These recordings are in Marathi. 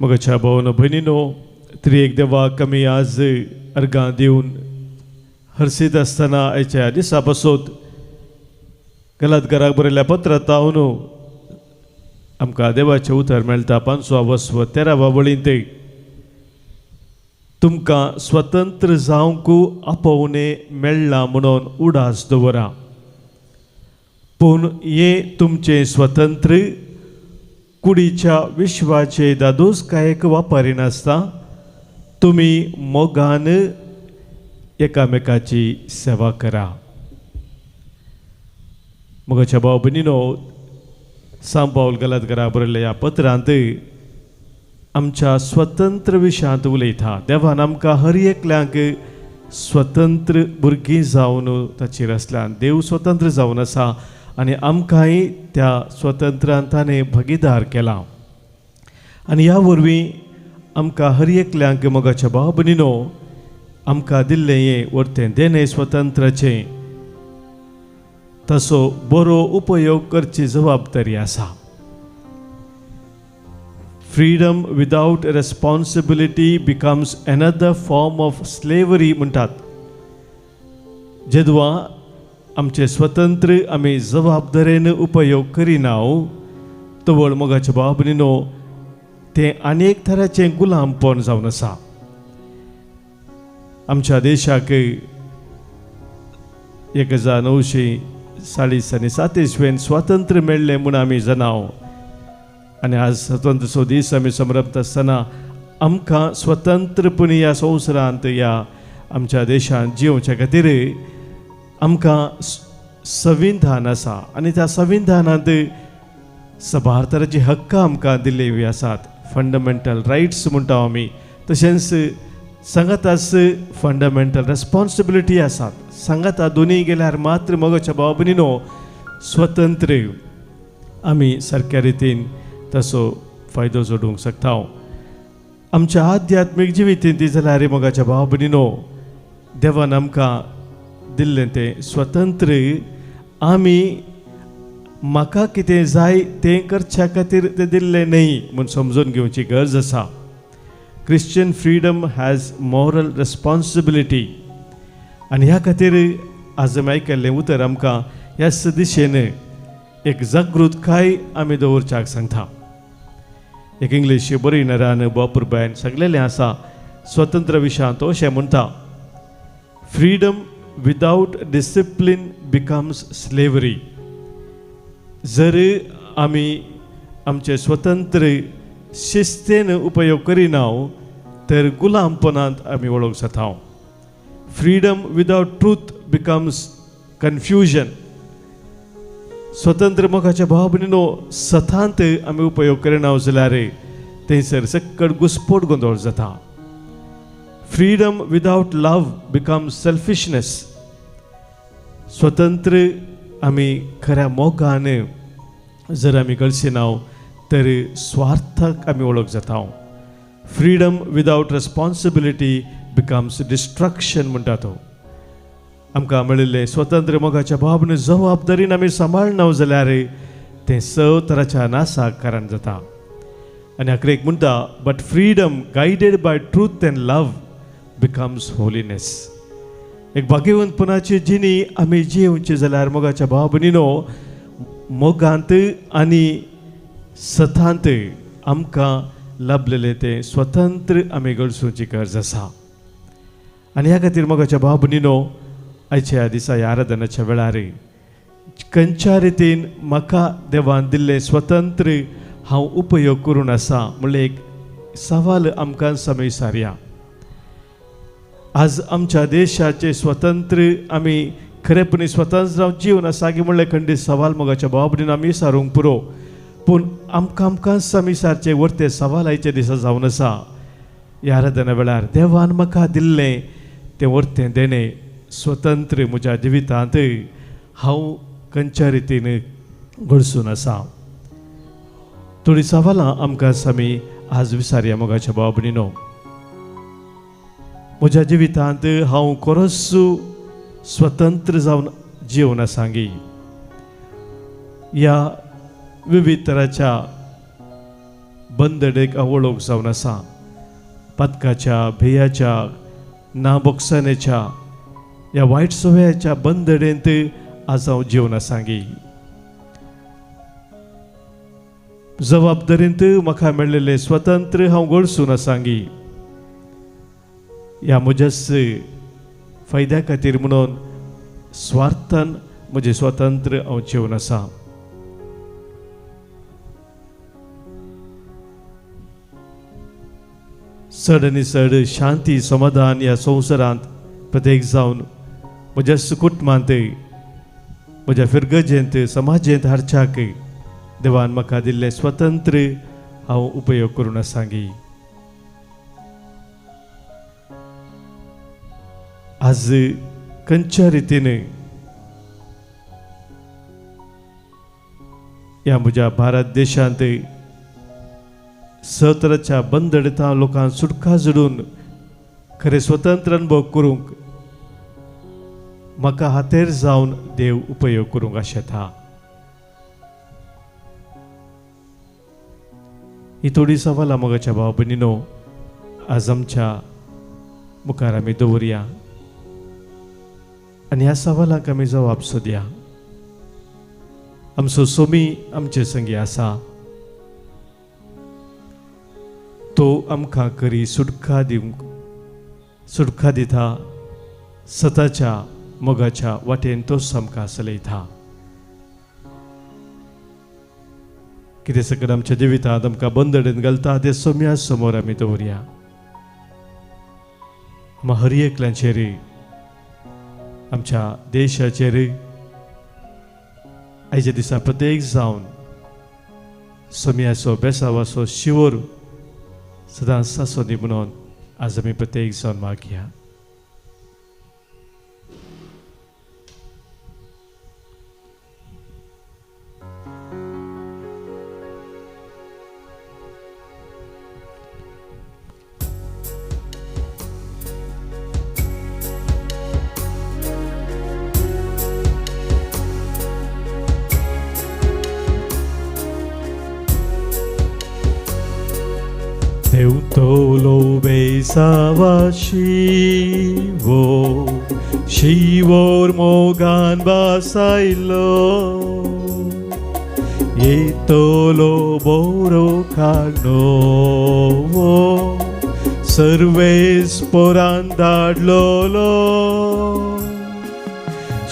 मगाच्या भावन भयणीनो, त्रिएक देवाक आमी आज अर्गां दिवन हरसीत आसतना आयच्या दिसा पासून गलातकाराक बरयल्ल्या पत्रांत हांव आमकां देवाचें उतर मेळटा 5वा वस्व 13वा वळींत तुमकां स्वतंत्र जावंक आपोवणे मेळ्ळा म्हणून उडास दवरा, पूण हें तुमचें स्वतंत्र कुडीच्या विश्वाचे दादोसकायेक वापरिनासता तुमी मोगान एकामेकाची सेवा करा. मोगाच्या भाव भयणीनो, सांत पावल गलातकाराक बरयल्ल्या ह्या पत्रांत आमच्या स्वतंत्र विशयांत उलयता. देवान आमकां हर एकल्यांक स्वतंत्र भुरगीं जावन ताचेर आसल्यान देव स्वतंत्र जावन आसा आनी आमकांय त्या स्वतंत्रांत ताणें भागीदार केला. आनी ह्या वरवीं आमकां हर एकल्यांक मोगाच्या भाव भयणीनो आमकां दिल्लें हें वर्तें देणें स्वतंत्राचें तसो बरो उपयोग करची जबाबदारी आसा. Freedom without responsibility becomes another form of slavery म्हणटात. जेदवा आमचे स्वतंत्र आमी जबाबदारेन उपयोग करिना तवळ मोगाच्या भाव भयणीनो तें आनीक तराचें गुलामपण जावन आसा. आमच्या देशाक 1947 स्वातंत्र्य मेळ्ळें म्हूण आमी जाणाव आनी आज स्वतंत्र दीस आमी समरभता आसतना आमकां स्वतंत्रपणी ह्या संवसारांत ह्या आमच्या देशांत जिवचे खातीर आमकां संविधान आसा आनी त्या संविधानांत सभारतराचे हक्क आमकां दिल्ले आसात. फंडमेंटल रायट्स म्हणटा आमी, तशेंच सांगाताच फंडमेंटल रेस्पॉन्सिबिलिटी आसात. सांगाता दोनूय गेल्यार मात्र मोगाच्या भाव भयणीनो स्वतंत्र आमी सारक्या रितीन तसो फायदो जोडूंक शकता. आमच्या आध्यात्मीक जिवितांत जाल्यार मोगाच्या भाव भयणीनो देवान आमकां दिल्लें तें स्वतंत्र आमी म्हाका कितें जाय तें करच्या खातीर तें दिल्लें न्ही म्हूण समजून घेवची गरज आसा. Christian freedom has moral responsibility आनी ह्या खातीर आज आमी आयकल्लें उतर आमकां ह्या दिशेन एक जागृतकाय आमी दवरच्याक सांगता. एक इंग्लीश बरयणारान बॉब रुबान सांगलेलें आसा स्वतंत्र विशयांत तो अशें म्हणटा, freedom without discipline becomes slavery. जर आमी आमचे स्वतंत्र शिस्तेन उपयोग करिना तर गुलामपणांत आमी वळोवंक जाता. Freedom without truth becomes confusion. स्वतंत्र मोगाच्या भाव भयणीनो सतांत आमी उपयोग करिना जाल्यार थंयसर सक्कड घुस्पोट गोंदळ जाता. फ्रीडम विदाउट लव बिकम्स सेल्फिशनेस. स्वतंत्र आमी खऱ्या मोगान जर आमी कळशिना तर स्वार्थाक आमी वळख जाता. Freedom without responsibility becomes destruction म्हणटा तो. आमकां मेळिल्लें स्वतंत्र मोगाच्या भाव भयणीनो जबाबदारीन आमी सांबाळना जाल्यार तें स तराच्या नासाक कारण जाता. आनी आखरेक म्हणटा, but freedom guided by truth and love becomes holiness. एक भाग्यवंतपणाची जिणी आमी जिवची जाल्यार मोगाच्या भाव भयणीनो मोगांत आनी सतांत आमकां लाभलेलें तें स्वतंत्र आमी गळसूची गरज आसा. आनी ह्या खातीर मोगाच्या भाव भयणीनो आयच्या दिसा ह्या आराधनाच्या वेळार खंयच्या रितीन म्हाका देवान दिल्लें स्वतंत्र हांव उपयोग करून आसा म्हणलें एक सवाल आमकां विचारया. आज आमच्या देशाचे स्वतंत्र आमी खरेपणी स्वतंत्र जावन जीवन आसा की म्हणलें खंडीत सवाल मोगाच्या भाव भयणीनो आमी विचारूंक पुरो. पूण आमकांच आमी विचारचे वर्ते सवाल आयच्या दिसा जावन आसा. ह्या आराधना वेळार देवान म्हाका दिल्लें तें वर्तें देणें स्वतंत्र म्हज्या जिवितांत हांव खंयच्या रितीन घडसून आसा. थोडीं सवालां आमकां आमी आज विचारया मोगाच्या भाव भयणीनो. म्हज्या जिवितांत हांव खरोच स्वतंत्र जावन जीवन आसांगी. ह्या विविध तराच्या बंदडेक वळोवंक जावन आसा. पदकाच्या, भेयाच्या, नाबोगसानेच्या ह्या वायट सवयाच्या बंदडेंत आज हांव जिवन आसांगी. जबाबदारींत म्हाका मेळिल्लें स्वतंत्र हांव गळसून आसांगी. ह्या म्हज्याच फायद्या खातीर म्हणून स्वार्थान म्हजें स्वतंत्र हांव जिवन आसा. चड आनी चड शांती समाधान ह्या संवसारांत प्रत्येक जावन म्हज्या कुटुंबांत, म्हज्या फिरगजेंत, समाजेंत हाडच्याक देवान म्हाका दिल्लें स्वतंत्र हांव उपयोग करून आसांगी. आज खंयच्या रितीन ह्या म्हज्या भारत देशांत सतराच्या बंदडता लोकांक सुटका जोडून खरें स्वतंत्र अनुभव करूंक म्हाका हातेर जावन देव उपयोग करूंक आशेता. ही थोडी सवालां मोगाच्या भाव भयणीनो आज आमच्या मुखार आमी दवरया आनी ह्या सवालांक आमी जबाब सोदया. आमचो सोमी आमचे संगी आसा. तो आमकां खरी सुटका दिता. सताच्या मोगाच्या वाटेन तोच आमकां चलयता. कितें सकट आमच्या जिवितांत आमकां बंदडेन घालता ते सोम्या समोर आमी दवरया. हर एकल्याचेर, आमच्या देशाचेर आयच्या दिसा प्रत्येक जावन सोम्याचो बेसावाचो शिवर सदांच सासोनी म्हणून आज आमी प्रत्येक जावन मागया. Teu tolo besava Shivor mogan basailo Ye tolo boro kano Serves porandadlolo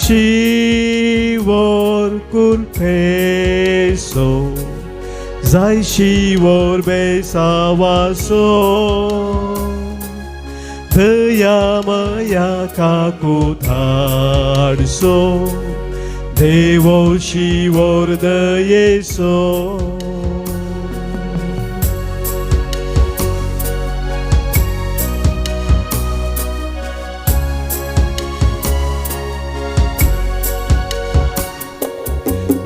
Shivor culpeso Zai shivor besavaso Daya maya kakutarso Devo shivor dayeso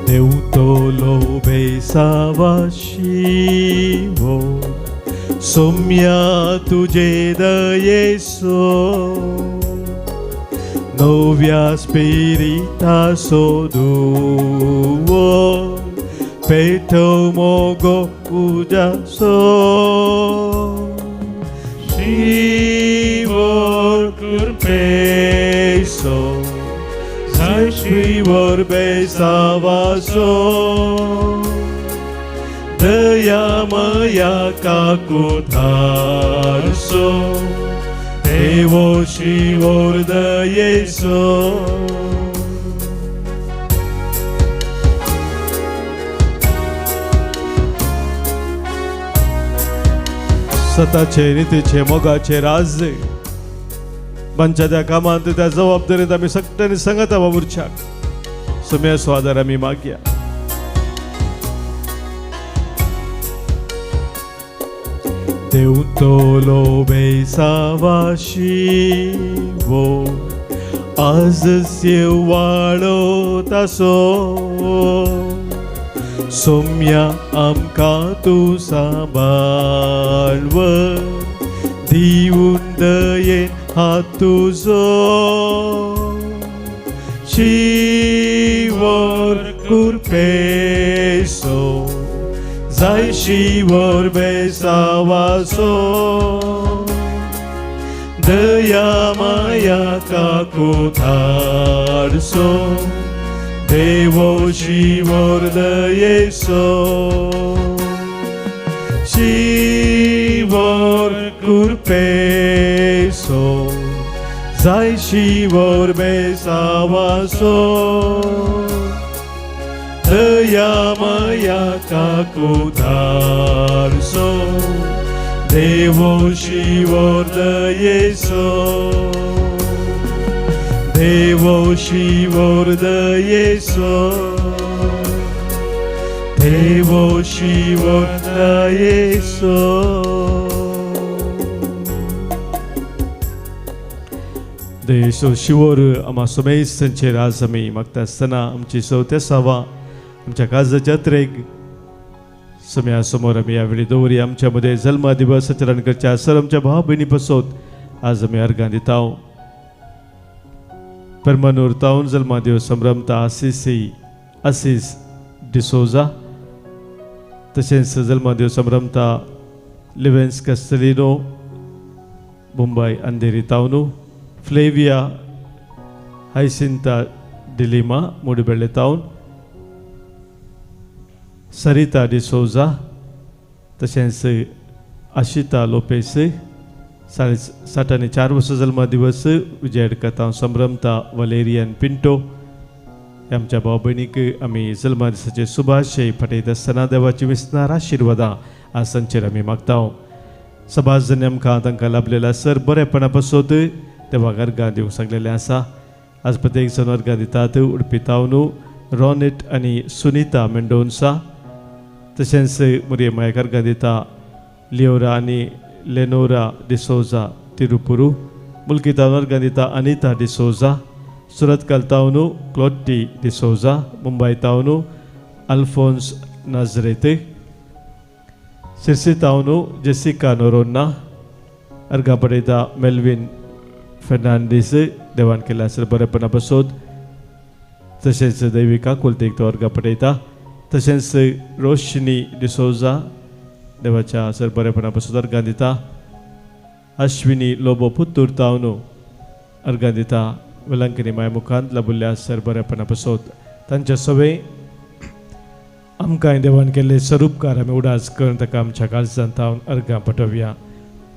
Deutolo besava shivo Somya tuje dayeso Novia spirita soduo Peto mogo ujaso Shivor kurpeso Shivor besavaso Daya maya kakutarso Devo shivor dayeso सताचे नीतीचे मोगाचे राज बांच्या त्या कामांत त्या जबाबदारीत आम्ही सक्तीने सांगता वावुरच्याक सोम्याचो आदार आमी मागया. Deutolo besava shivo Az seu waळोतासो Somya amka tu सांभाळव दिवून दयेन हात तुजो शिवोर कुरपेसो Zai și vorbeța vaso Dăia maia ca cu tarso Devo și vor dăieso Și vor curpeso Zai și vorbeța vaso Dăia maia ca cu tarso Devo și vor dăieso Devo și vor dăieso Devo și vor dăieso. De शिवर आम्हा समय संचे राजमी मागता असताना आमची सवत्या आमच्या काळजाच्या त्रेग समयासमोर आम्ही यावेळी दौरी आमच्यामध्ये जन्म दिवस आचरण करच्या सर आमच्या भाव बहिणी बसोत आज आम्ही अर्घां दिताव परमानूर तावन जन्म दिवस संभ्रमता आसीस डिसोजा तशेंच जन्म दिवस संभ्रमता लिवेन्स कस्टलिनो मुंबई अंधेरी तावनू फ्लेविया हायसिंता डिलिमा मुडिबेळे तावन सरिता डिसोजा तशेंच आशिता लोपेस 64 वर्ष जन्म दिवस विजयडका तावन संभ्रमता वलेरियन पिंटो आमच्या भाव भयणीक आमी जल्म दिसाचे शुभाशय फटयता आसतना देवाची विस्तार आशिर्वादां आज संचेर आमी मागताव सभास जणी आमकां तांकां लाभलेला सर बरेपणा पासत देवाक अर्घां दिवंक सांगलेलें आसा आज प्रत्येक जण अर्घां दितात उडपी तावनू रॉनेट आनी सुनीता मेंडोन्सा तशेंच मुरये मयाक अर्घां दिता लिओरा आनी लेनोरा डिसोजा तिरुपुरू मुल्की तावन अर्घां दिता अनिता डिसोजा सुरत तावनू क्लोटी डिसोजा मुंबई तावनू अल्फोन्स नाजरेत सिरसी तावनू जेसिका नोरोन्ना अर्घां पडयता मेल्विन फेर्नांडीस देवान केला सर बरेपणा बसोत तशेंच दैविका कुलतेक तो अर्घां पडयता तशेंच रोशनी डिसोजा देवाच्या सर बरेपणा बसोत अर्घां दिता अश्विनी लोबो पुत्तूर तावनू अर्घां दिता वेलांकनी माय मुखांत लाभुल्ल्या सर बरेपणा बसोत तांचे सवे आमकां देवान केल्ले स्वरूपकार आमी उडास करून ताका आमच्या काळजांत तावन अर्घां पटोवया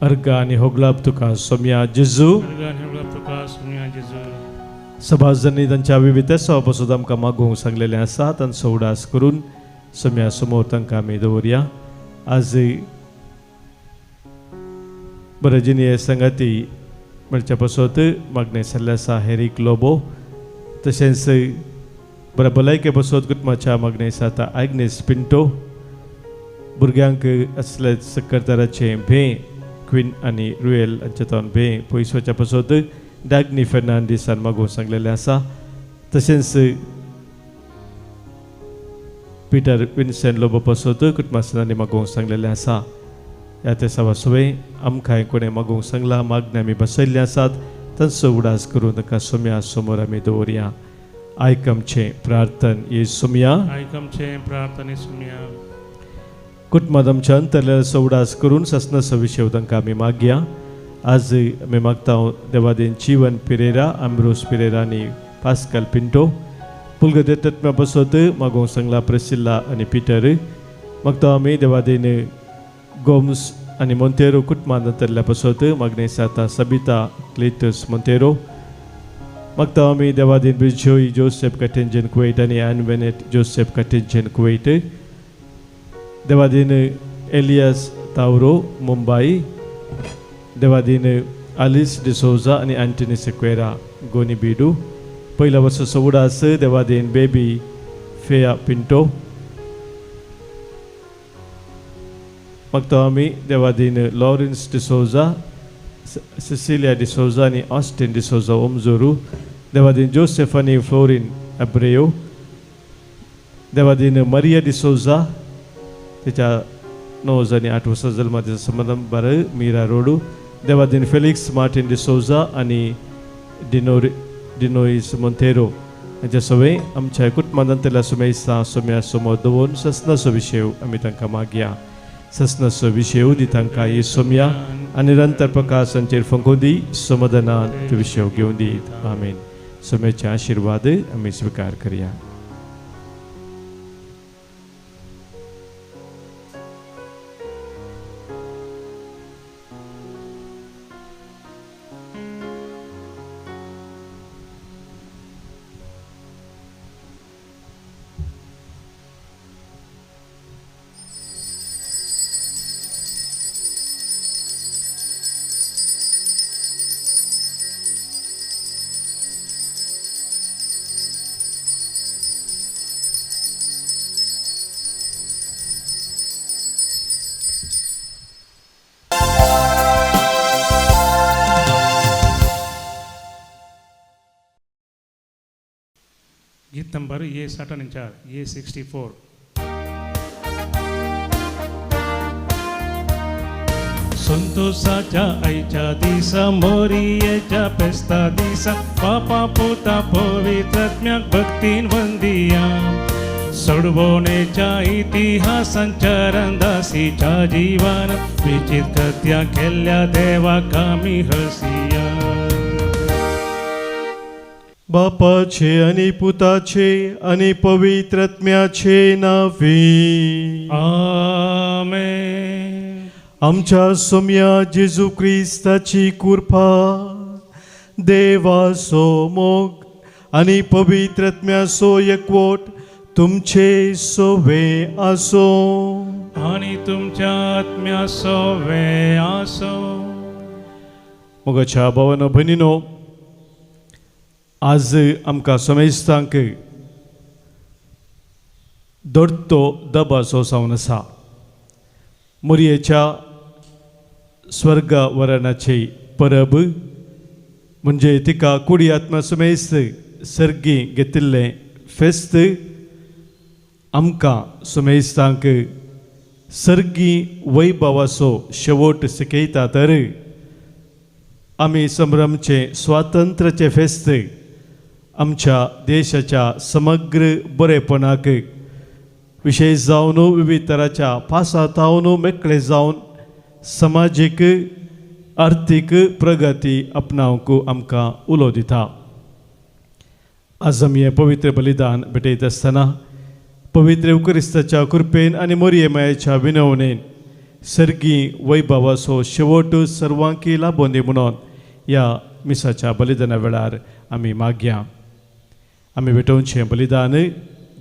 अर्घां आनी होगलाप तुका सोम्या जेजू सभाजनी तांच्या विविध सवा पासून आमकां मागोवंक सांगलेलें आसा तांचो उडास करून सोम्या समोर तांकां आमी दवरया आज बरजिनीय संगाती म्हणच्या पासत मागणे जाल्ले आसा हेरीक लोबो तशेंच बरे भलायके पासत कुटुंबाच्या मागणे आसा आतां आग्नेस पिंटो भुरग्यांक असले सकरताराचे भे क्वीन आनी रुएल हांचे तावन भे पयसोच्या पासत डॅग्नी फेर्नांडीसान मागोवंक सांगलेलें आसा तशेंच पिटर विन्सेंट लोबो पासत कुटुंबासनांनी मागोवंक सांगलेलें आसा ह्या ते सवा सुवे आमकां कोणें मागोवंक सांगला मागणे आमी बसयल्ले आसात तांचो उडास करून ताका सोम्या समोर आमी दवरया आयकमचें प्रार्थन येसुम्या कुटुंबांत आमच्या अंतरलेलो उडास करून ससनसो विशय तांकां आमी मागया आज आमी मागता देवादेन जीवन पिरेरा आम्ब्रोस पिरेरा आनी पास्कल पिंटो पुलगते तत्म्या पासत मागोवंक सांगला प्रेसिल्ला आनी पिटर मागता आमी देवादेन गोम्स आनी मोंतेरो कुटुंबांत अंतरल्या पासत मागणे आसा सबिता क्लेटस मोंतेरो मागता आमी देवादेन बिजोई जोसेफ कटेंजन कुवेट आनी एन वेनेट जोसेफ कटेंजन कुवेट देवादेन एलियास तावरो मुंबई देवादीन आलिस डिसोजा आनी एंटनी सेक्वेरा गोनी बीडू पहिल्या वर्साचो उडास देवादीन बेबी फेया पिंटो मागता आमी देवादीन लॉरेन्स डिसोजा सिसिलिया डिसोजा आनी ऑस्टिन डिसोजा ओमजोरू देवादीन जोसेफ आनी फ्लोरिन अब्रेयो देवादीन मारिया डिसोजा तिच्या 9 आनी 8 वर्सां जल्माचो संबंध बरे मीरा रोडू देवादीन फेलिक्स मार्टिन डिसोजा आनी डिनोइस मोंतेरो हेजे सगळे आमच्या कुटुंबांतल्या सुमेसा सुम्या समोर दवरून ससनाचो विशय आमी तांकां मागया. ससनाचो विशय दी तांकां ही सोम्या आनी निरंतर प्रकाशांचेर फुंकून दी. समाधानान तो विशय घेवन दीत. आमीन. सोम्याचे आशिर्वाद आमी स्वीकार करया. गीत नंबर A64 A64. संतोषाच्या आईच्या दिसा मोरयेच्या पेस्ता दिसा बापा पुता पवित्रात्म्याक भक्तीन वंदिया. सोडवणेच्या इतिहासांच्या रंदासीच्या जीवन विचित कृत्या केल्ल्या देवाक आमी हसिया. बापाचे आनी पुताचे आनी पवित्रात्म्याचे नावी. आमेन. आमच्या सोम्या जेजू क्रिस्ताची कृपा देवाचो मोग आनी पवित्रात्म्याचो एकवट तुमचे सोवे आसो. आनी तुमच्या आत्म्या सोवे आसो. मोगाच्या भावानो भयणीनो, आज आमकां सोमेस्तांक दर्तो दबाचो सावन आसा. मोरयेच्या स्वर्ग वरणाची परब म्हणजे तिका कुडी आत्मा सोमेस्त सर्गी घेतिल्लें फेस्त आमकां सोमेस्तांक सर्गी वैभवाचो शेवट सिकयता. तर आमी संभ्रमचे स्वातंत्र्याचे फेस्त आमच्या देशाच्या समग्र बरेपणाक विशेष जावन विविध तराच्या पासातावन मेकळे जावन समाजीक आर्थीक प्रगती आपणावंक आमकां उलो दिता. आज आमी हें पवित्र बलिदान भेटयत आसतना पवित्र युक्रिस्ताच्या कृपेन आनी मोरये मायेच्या विनवणेन सर्गी वैभवाचो शेवट सर्वांकी लाबोंदी म्हणून ह्या मिसाच्या बलिदाना वेळार आमी मागया. आमी भेटोवचें बलिदान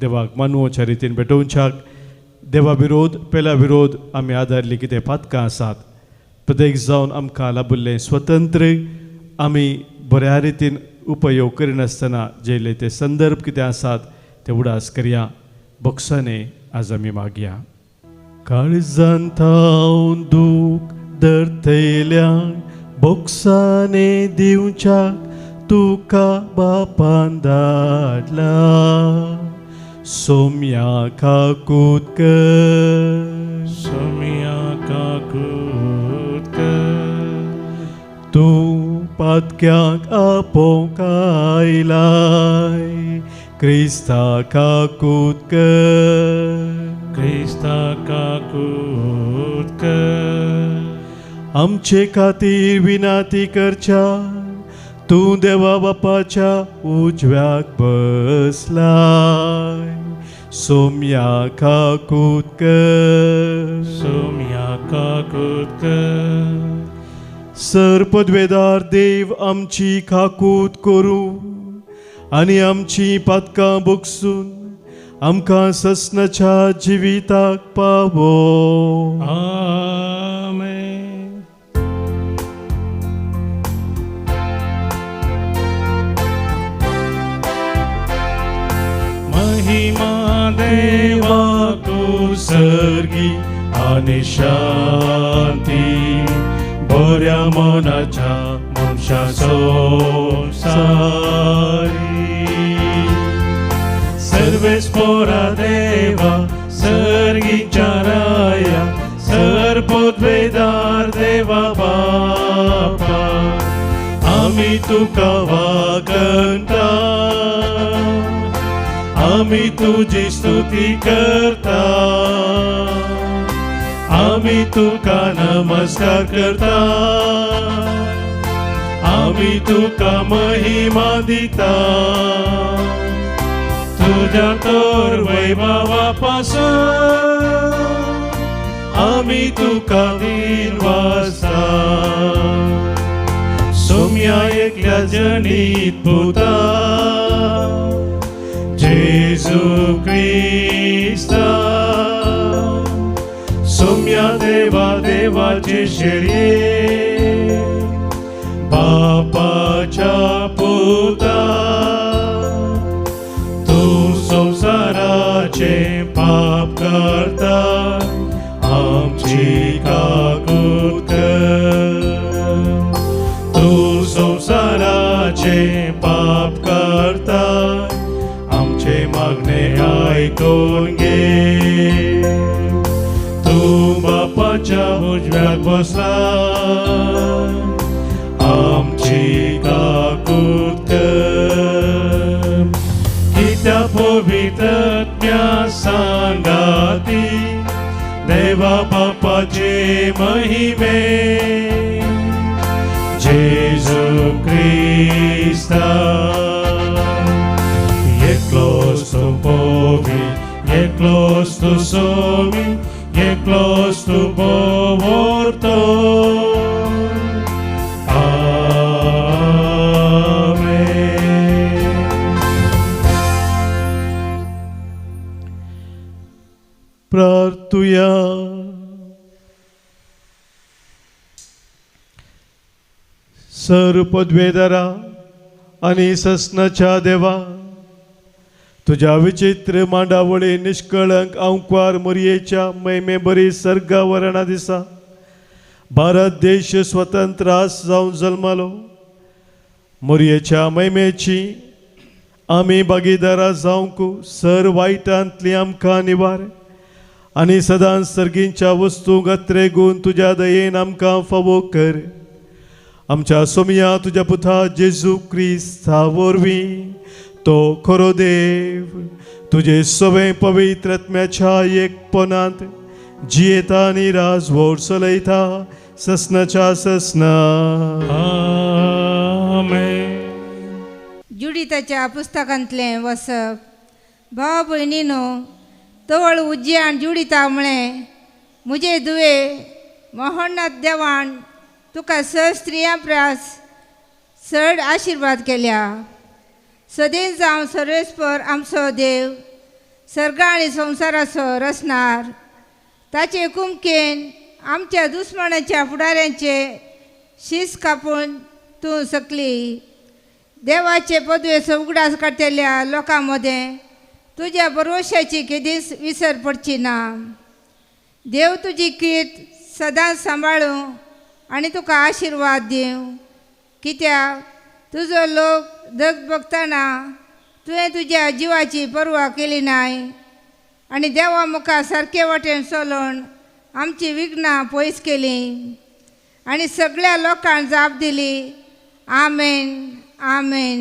देवाक मानवच्या रितीन भेटोवच्याक देवा विरोध पेला विरोध आमी आदारली कितें पातकां आसात. प्रत्येक जावन आमकां लाबिल्लें स्वतंत्र आमी बऱ्या रितीन उपयोग करिनासतना जेले ते संदर्भ कितें आसात ते उडास करया. बोक्साने आज आमी मागया. काळजांत हांव दूख धरतयल्यांक बोक्साने दिवच्याक तुका बापान धाडला. सोम्या काकूत कर, सोम्या काकूत कर. तूं पातक्याक आपोवंक आयलाय. क्रिस्ता काकूत कर, क्रिस्ता काकूत कर. आमचे खातीर विनाती करच्या तूं देवा बापाच्या उजव्याक बसलाय. सोम्या काकूत कर, सोम्या काकूत कर. सरपदवेदार देव आमची काकूत करूं आनी आमची पातकां बोगसून आमकां ससनाच्या जिविताक पावो. आमेन. महिमा देवाकू सर्गी आनी शांती बऱ्या मनाच्या मनशाचो सारी. सर्वेस्पोरा देवा सर्गीच्या राया सरपदवेदार देवा बापा आमी तुका वागंता. आम्ही तुझी स्तुती करता, आम्ही तुका नमस्कार करता, आम्ही तुका महिमा दिता, तुझ्या तोर वैभवापासून आम्ही तुका दिन वाजता. सोम्या एकल्या जनीत पुता जेजू ख्रिस्ता, सोम्या देवा देवाचे शरीर बापाच्या पुता, तू संसाराचे पाप करता, आमची काकूत कर. तू संसाराचे पाप करता, आमचे मागणे ऐकून घे. तू बापाच्या उजव्यात बसला, आमची काकूत कर. कित्या पवित्रत्या सांगाती देवा बापाचे महिमे, जेजू ख्रिस्ता. एकलोस तू पवित्र, एकलोस तू सोमी, एकलोस तू पोवोर्तो. प्रार्थूया. सर्व पदवेदारा आणि ससनाच्या देवा, तुझ्या विचित्र मांडावळे निष्कळंक अंकवार मोरयेच्या मैमे बरी सर्गावरणा दिसा भारत देश स्वतंत्र जाऊन जल्मालो. मोरयेच्या मैमेची आम्ही भागीदारा जावंक सर वायटांतली आमकां निवार आणि सदांच सर्गींच्या वस्तू गत्रेगून तुझ्या दयेन आमकां फावो कर. आमच्या सोमया तुझ्या पुता जेजू क्रिस्ता वरवीं तो खरो देव तुझे सवे पवित्र आत्म्याच्या एकपणांत जियेता आनी राजवट चलयता ससनाच्या ससना. जुडिताच्या पुस्तकांतले वसप. भाव भयणीनो, तवळ उज्यान जुडिता म्हळें, मुजे दुवे मोहनाथ देवान तुका स स्त्रियां प्रास चड आशिर्वाद केल्या. सदैव जावं सर्वेस्पर आमचो देव, सर्ग आनी संवसाराचो रचणार, ताचे कुमकेन आमच्या दुस्मनाच्या फुडाऱ्यांचे शीस कापून तूं सकली. देवाचे पदवेचो उगडास काडलेल्या लोकां मदें तुज्या बरोवशाची केदीस विसर पडची ना. देव तुजी कीर्त सदांच सांबाळूं आनी तुका आशिर्वाद दिवं. कित्याक तुजो लोक धगभगतना तुवें तुज्या जिवाची पर्वा केली नाय आनी देवा मुखार सारके वाटेन चलोवन आमची विघ्नां पयस केली आनी सगळ्या लोकांक जाप दिली. आमेन आमेन.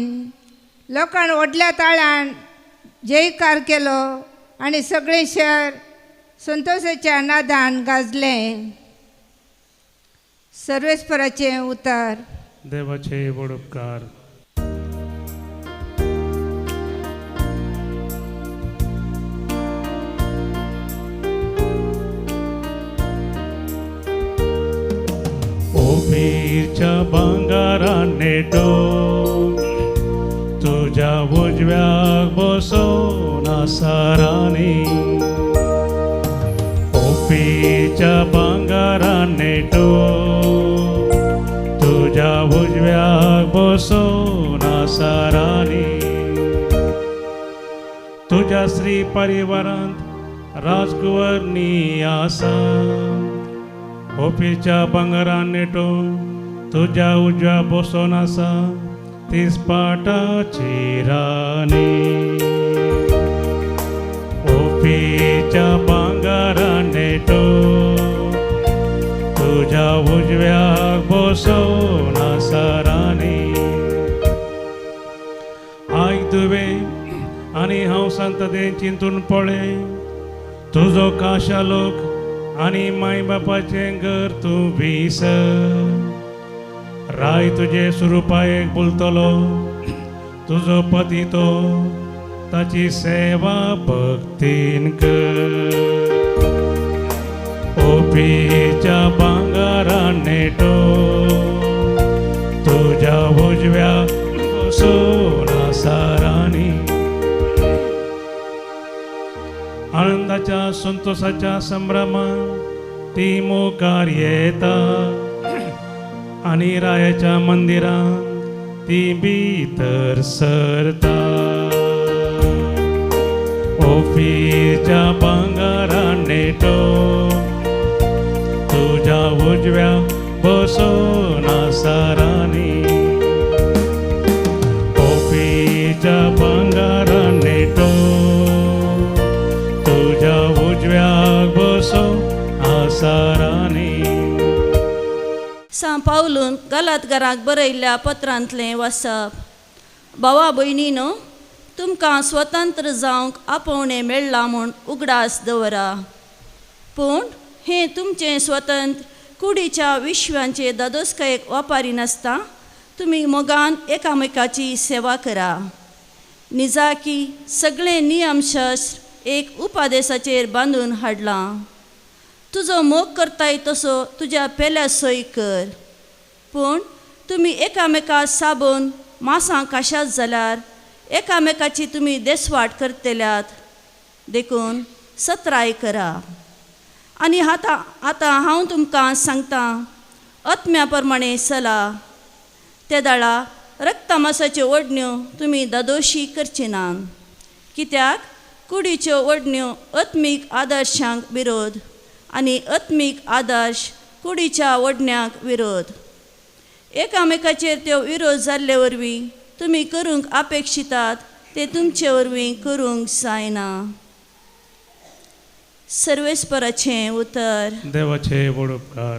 लोकांनी व्हडल्या ताळ्यान जयकार केलो आनी सगळें शहर संतोशाच्या नादान गाजलें. सर्वेस्पराचें उतर. देवाचे व्हड उपकार. ओफीरच्या भांगारान नेटो तुझ्या उजव्याक बसोन आसा राणी. ओफीरच्या भांगारान नेटो तुझ्या उजव्याक बसोन आसा राणी. तुझ्या श्री परिवारांत राजकुंवरनी आसा. ओफीरच्या भांगारान नेटो तुझ्या उजव्या बसोन आसा तिसपाटाची राणी. ओफीरच्या भांगारान नेटो तुझ्या उजव्याक बसोन आसा राणी. आयक तुवें आनी हांव सांगता तें चिंतून पळय. तुजो काशा लोक आनी माय बापाचें घर तूं विसर. राय तुजे सुरूपायेक बोलतलो, तुजो पती तो ताची सेवा भक्तीन कर. ओपीच्या भांगारान नेटो तुज्या उजव्या बसून आसारांनी. आनंदाच्या संतोषाच्या संभ्रमान ती मुखार येता आनी रायाच्या मंदिरांत ती भितर सरता. ओफीच्या भांगारान नेटो तुज्या उजव्या बसून आसारांनी. ओफीच्या भांगारान नेटो तुज्या उजव्याक बसून आसारांनी. सा पावलून गलातकारांक बरयल्ल्या पत्रांतलें वाचप. भावा भयणीनो, तुमकां स्वतंत्र जावंक आपोवणें मेळ्ळां म्हूण उगडास दवरा. पूण हें तुमचें स्वतंत्र कुडीच्या विश्वांचे दादोसकायेक वापारी नासता. तुमी मोगान एकामेकाची सेवा करा. निजाकी सगळें नियमशास्त्र एक उपादेशाचेर बांदून हाडलां. तुजो मोग करताय तसो तुज्या पेल्या सोय कर. पूण तुमी एकामेका साबून मांसां काशात जाल्यार एकामेकाची तुमी देसवाट करतल्यात देखून सत्राय करा. आनी आतां हांव तुमकां सांगतां, आत्म्या प्रमाणे चला. त्या दाळा रक्तमासाच्यो ओडण्यो तुमी दादोशी करची ना, कित्याक कुडीच्यो ओडण्यो आत्मीक आदर्शांक विरोध आनी आत्मीक आदर्श कुडीच्या ओडण्यांक विरोध. एकामेकाचेर त्यो विरोध जाल्ले वरवीं तुमी करूंक अपेक्षितात ते तुमचे वरवीं करूंक जायना. सर्वेस्पराचें उतर. देवाचे व्हड उपकार.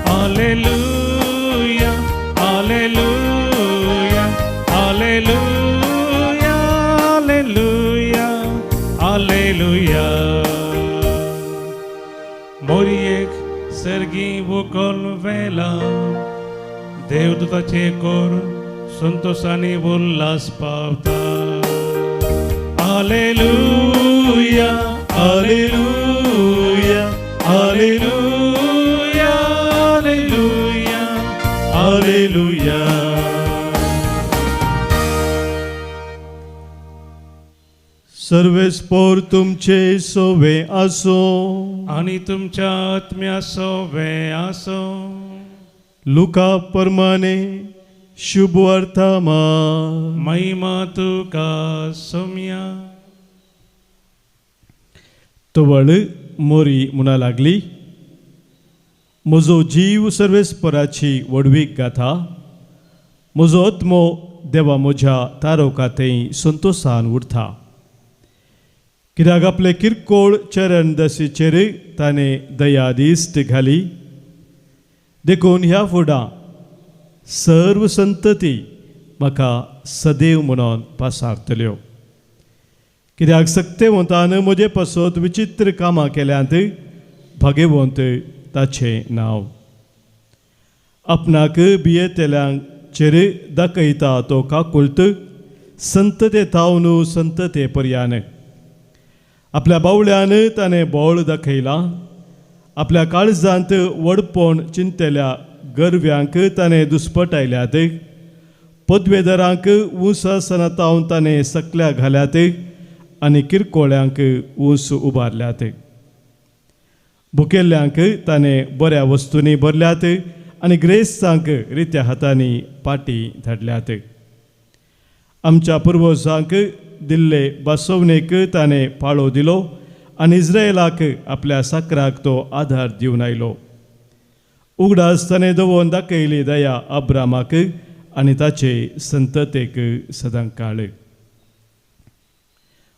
हालेलुया हालेलुया हालेलुया हालेलुया हालेलुया. मोरयेक सर्गी वोकोल वेला देवदूताचे कोर संतोषानी उल्हास पावता. हालेलुया हालेलुया हालेलुया हालेलुया हालेलुया. सर्वेस्पोर तुमचे सोवे आसो आनी तुमच्या आत्म्या सोवे आसो. लुका प्रमाणे शुभ वर्तमान. महिमा तुका सोम्या. तवळ मोरी म्हणा लागली, म्हजो जीव सर्वेस्पराची वडवीक गाथा. म्हजो आत्मो देवा म्हज्या तारोकातय संतोषान उरता. कित्याक आपले किरकोळ चरण दशेचेर ताणें दया दिश्ट घाली. देखून ह्या फुडां सर्व संतती म्हाका सदैव म्हणून पासारतल्यो. कित्याक सक्तेवंतान म्हजे पासत विचित्र कामां केल्यांत भाग्यवंत ताचें नांव. आपणाक भियेतल्यांचेर दाखयता तो काकुळत संतते तावन संतते पर्यान. आपल्या बावळ्यान ताणें बोळ दाखयलां. आपल्या काळजांत वडपण चिंतल्या गरव्यांक ताणें दुस्पटायल्यात. पदवेदारांक ऊंस आसनातावन ताणें सकल्या घाल्यात आनी किरकोळ्यांक ऊंस उबारल्यात. भुकेल्ल्यांक ताणें बऱ्या वस्तूंनी भरल्यात आनी ग्रेस्तांक रित्या हातांनी पाटी धाडल्यात. आमच्या पुर्वजांक दिल्ले बसवणेक ताणें पाळो दिलो आनी इस्रायलाक आपल्या साकराक तो आधार दिवन आयलो. उगडास ताणें दवरून दाखयली दया अब्रामाक आनी ताचे संततेक सदांकाळ.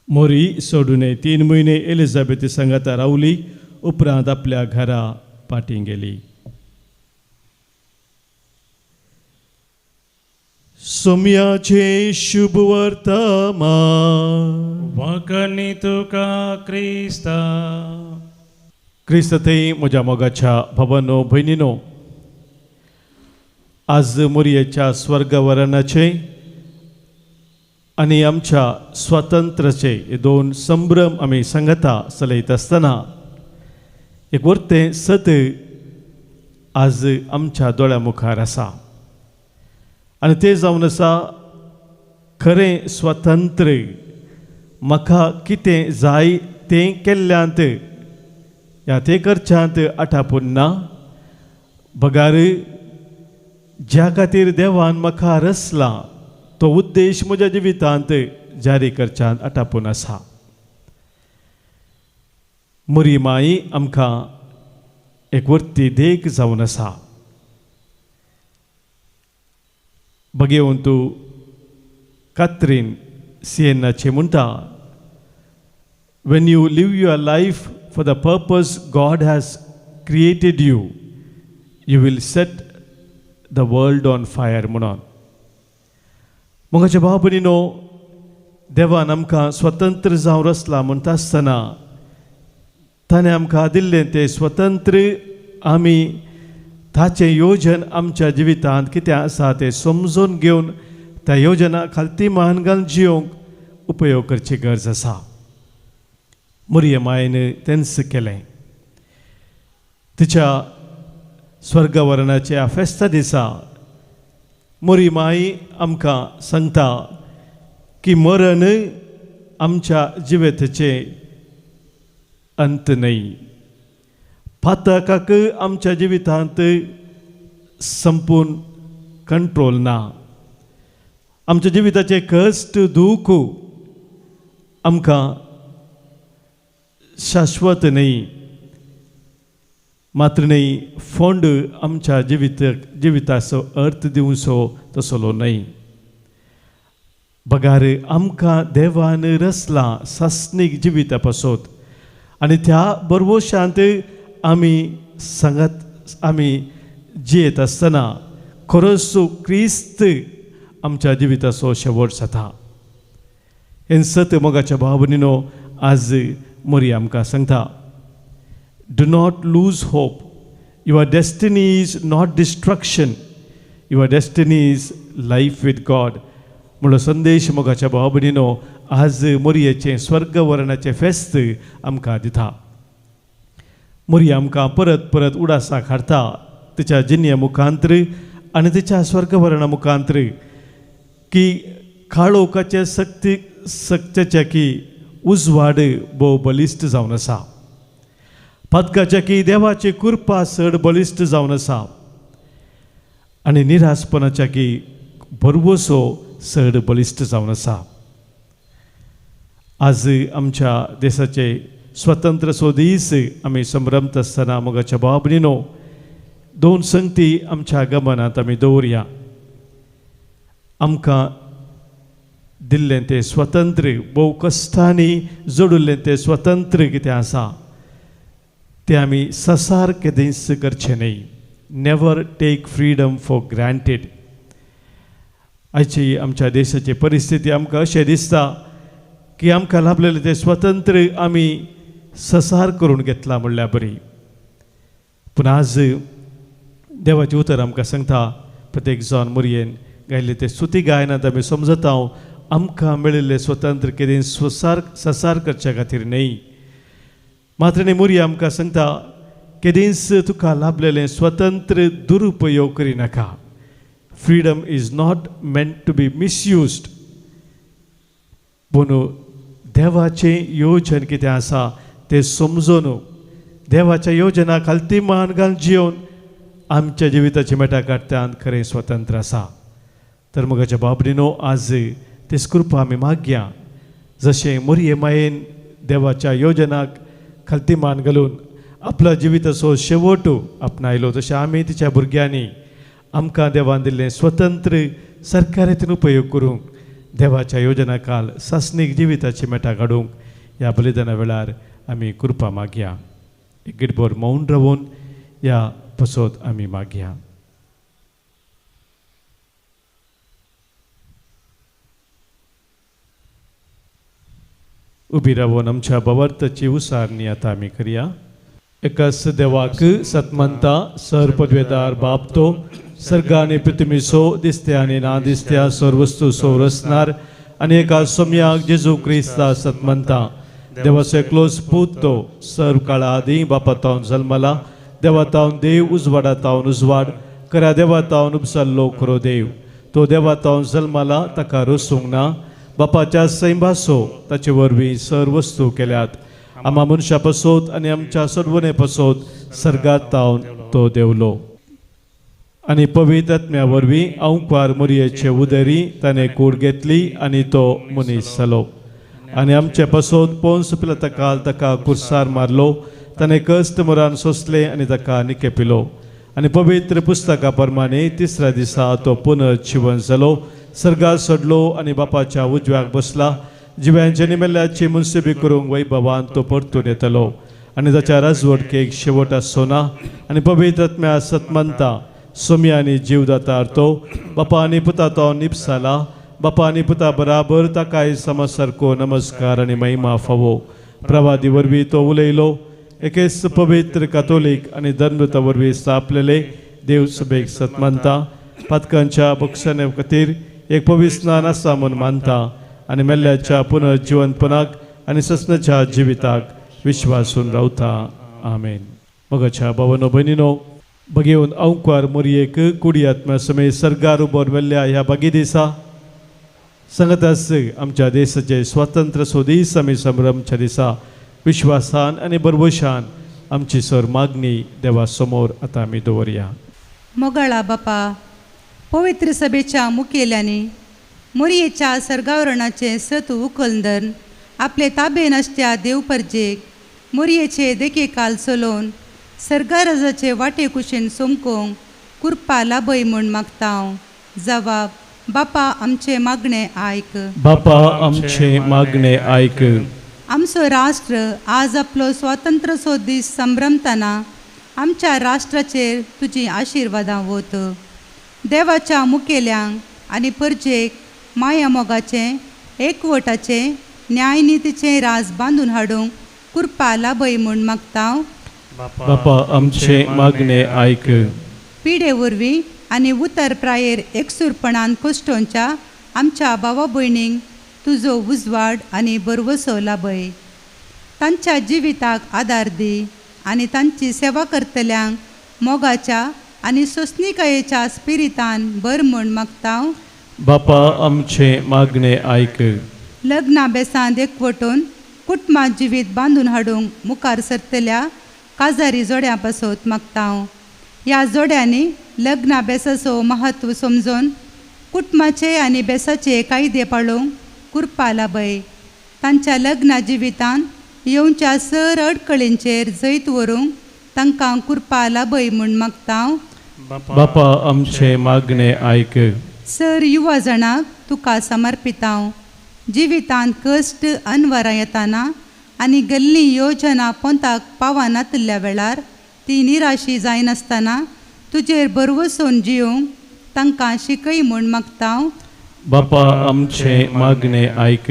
मोरी सोडून 3 म्हयने एलिझाबेथ सांगाता रावली. उपरांत आपल्या घरा पाटी गेली. सोम्याचे शुभ वर्तमान वकनी तुका क्रिस्ता. क्रिस्तते म्हज्या मोगाच्या भावांनो भयणीनो, आज मोरयेच्या स्वर्गवरणाचे आनी आमच्या स्वातंत्र्याचे हे दोन संभ्रम आमी सांगता चलयत आसतना एक वर्तें सत आज आमच्या दोळ्या मुखार आसा आनी तें जावन आसा खरें स्वातंत्र्य म्हाका कितें जाय तें केल्ल्यांत या ते करच्यांत आठापून ना, बगार ज्या खातीर देवान म्हाका रचला तो उद्देश म्हज्या जिवितांत जारी करच्यांत आठापून आसा. मोरी माई आमकां एक वर्ती देख जावन आसा. बगेवन तूं कात्रीन सिएनाचे म्हणटा, when you live your life for the purpose God has created you, you will set the world on fire म्हणून. मोगाच्या भाव भयणीनो, देवान आमकां स्वतंत्र जावन रचला म्हणटा आसतना ताणें आमकां दिल्लें तें स्वतंत्र आमी ताचें योजन आमच्या जिवितांत कितें आसा तें समजून घेवन त्या योजना खालती मान घालून जियोंक उपयोग करची गरज आसा. मोरये मायेन तेंच केलें. तिच्या स्वर्गवरणाच्या फेस्ता दिसा मोरी माई आमकां सांगता की मरण आमच्या जिविताचे अंत न्हय, पातकाक आमच्या जिवितांत संपूर्ण कंट्रोल ना. आमच्या जिविताचे कश्ट दूख आमकां शाश्वत न्हय, मात्र न्हय फोंड आमच्या जिविताचो अर्थ दिवचो तसलो न्हय. बगार आमकां देवान रचला सासणीक जिविता पासत आनी त्या बरवशांत आमी जियेत आसतना खरोच क्रिस्त आमच्या जिविताचो शेवट जाता. हें सत मोगाच्या भाव भयणीनो आज मोरी आमकां सांगता, do not lose hope. Your destiny is not destruction, your destiny is life with God म्हणून संदेश मोगाच्या भाव भयणीनो आज मोरयेचें स्वर्गवरणाचें फेस्त आमकां दिता. मोरी आमकां परत परत उडासा हाडटा तिच्या जिन्या मुखांतर आनी तिच्या स्वर्गवरणा मुखांतर की काळोखाचे सक्तीचे की उजवाड भोव बलिश्ट जावन आसा, पातकाच्या की देवाची कृपा चड बलिश्ट जावन आसा आनी निरासपणाच्या की बरवसो चड बलिश्ट जावन आसा. आज आमच्या देशाचे स्वतंत्र दीस आमी संभ्रमत आसतना मोगाच्या भाव भयणीनो दोन संगती आमच्या गमनांत आमी दवरया. आमकां दिल्लें तें स्वतंत्र भोव कश्टांनी जोडिल्लें तें स्वतंत्र कितें आसा तें आमी ससार केदेंच करचें न्हय. Never take freedom for granted. आयची आमच्या देशाची परिस्थिती आमकां अशें दिसता की आमकां लाभलेलें तें स्वतंत्र आमी ससार करून घेतला म्हणल्यार बरी. पूण आज देवाचें उतर आमकां सांगता, प्रत्येक जावन मोरयेन गायिल्लें तें स्तुती गायनांत आमी समजता आमकां मेळिल्लें स्वतंत्र केदें ससार करच्या खातीर न्हय, मात्र न्ही मोरये आमकां सांगता केदेंच तुका लाभलेलें स्वतंत्र दुरुपयोग करिनाका. Freedom is not meant to be misused. पूण देवाचें योजन कितें आसा तें समजून देवाच्या योजना खालती मान घालून जियोवन आमच्या जिविताच्या मेटा काडट्यान खरें स्वतंत्र आसा. तर मोगाच्या भाव भयणीनो आज तेच कृपा आमी मागया. जशें मोरये मायेन देवाच्या योजनाक खालती मान घालून आपल्या जिविताचो शेवट आपणायलो, तशें आमी तिच्या भुरग्यांनी आमकां देवान दिल्लें स्वतंत्र सरकार रितीन उपयोग करूंक देवाच्या योजना काल सासणीक जिविताची मेटा काडूंक ह्या बलिदाना वेळार आमी कृपा मागया. एक गिडभर मौन रावून ह्या पसोत आमी मागया. उबी रावून आमच्या बवर्तची उसारणी आता आमी करया. एकच देवाक सतमंता सर पदवेदार बापतो सर्गा आनी पृथ्वीसो दिसत्या आनी ना दिसत्या सर्वस्तू सोरसनार आनी एका सोम्याक जेजू क्रिस्ता सतमंता देवाचो एकलोच पूत तो सर्व काळा आदी बापा तावन जल्मला देवा तावन देव उजवाडा तावन उजवाड खऱ्या देवा तावन उपसल्लो खरो देव तो देवा तावन जल्मला ताका रोसूंक ना बापाच्या सैंभासो ताचे वरवीं सर्व वस्तू केल्यात आम्हा मनशा पसोत आनी आमच्या सडवणे पसोत सर्गात तावन तो देवलो आनी पवित्र आत्म्या वरवीं औंकवार मोरयेचे उदरी ताणें कूड घेतली आनी तो मनीस जालो आनी आमचे पसोत पोंस पिलाताकाल ताका कुर्सार मारलो ताणें कश्ट मोरान सोंसले आनी ताका निकेपिलो आनी पवित्र पुस्तका प्रमाणे तिसऱ्या दिसा तो पुनर्जीवन जालो सर्गात सडलो आनी बापाच्या उजव्याक बसला जिव्यांचे निमेल्याची मुनसिबी करूंक वैभवान तो परतून येतलो आनी ताच्या राजवटकेक शेवट आसचो ना आनी पवित्र आत्म्या सतमंता सोम्या आनी जीवदातार तो बापा आनी पुता तो निपसाला बापा आनी पुता बराबर ताकाय समसारको नमस्कार आनी महिमा फावो प्रवादी वरवीं तो उलयलो एकेच पवित्र कातोलीक आनी धर्मता वरवीं स्थापलेले देव सभेक सतमंता पातकांच्या बक्षणे खातीर एक पवित्र स्नान आसा म्हूण मानता आनी मेल्ल्याच्या पुनर्जिवंतपणाक आनी ससनाच्या जिविताक विश्वासून रावता आमेन. मगाच्या भावानो भयणीनो भगेवन औंकवार मोरयेक कुडी आत्म्या समेत सर्गार उबोर वेल्ल्या ह्या बागी दिसा सांगतास आमच्या देशाचे स्वातंत्र्य सोदीस आमी संभ्रमच्या दिसा विश्वासान आनी बरवशान आमची सर मागणी देवा समोर आतां आमी दवरया. मोगाळा बापा पवित्र सभेच्या मुखेल्यांनी मोरयेच्या सर्गावरणाचे सत उखलदन आपले ताबेन आसच्या देवपर्जेक मोरयेचे देखेकाल चलोवन सर्गाराजाचे वाटे कुशीन सोमकोंक कुरपा लाभय म्हूण मागता हांव. जबाब बापा आमचे मागणे आयक. बापा आमचे मागणे आयक. आमचो राष्ट्र आज आपलो स्वातंत्र्य सोदीस संभ्रमतना आमच्या राष्ट्राचेर तुजी आशिर्वादां वत. देवाच्या मुखेल्यांक आनी परजेक माया मोगाचें एकवटाचे न्यायनितीचें राज बांदून हाडूंक कुरपा लाभय म्हूण मागता हांव. बापा आमचे मागणे आयक. पिढे वरवीं आनी उतर प्रायेर एकसूरपणान कश्टोवच्या आमच्या भावा भयणींक तुजो उजवाड आनी बरवसो लाभय. तांच्या जिविताक आदार दी आनी तांची सेवा करतल्यांक मोगाच्या आनी सोसणीकायेच्या स्पिरितान बर म्हूण मागता हांव. बापा आमचे मागणे आयक. लग्ना बेसांत एकवटून कुटुंबां जिवीत बांदून हाडूंक मुखार सरतल्या काजारी जोड्यां पासत मागता हांव. ह्या जोड्यांनी लग्ना बेसाचो महत्व समजून कुटुंबाचे आनी बेसाचे कायदे पाळोवंक कुरपा लाभय. तांच्या लग्ना जिवितान येवच्या सर अडकळींचेर जैत व्हरूंक तांकां कुरपा लाभय म्हूण मागता हांव. बापा आमचे मागणे आयक. सर युवा जाणांक तुका समर्पिता हांव. जिवितांत कश्ट अनवरां येताना आनी गल्ली योजना पोंताक पावनातल्या वेळार ती निराशी जायनासतना तुजेर बरवसून जियोंक तांकां शिकय म्हूण मागता हांव. बापा आमचे मागणे आयक.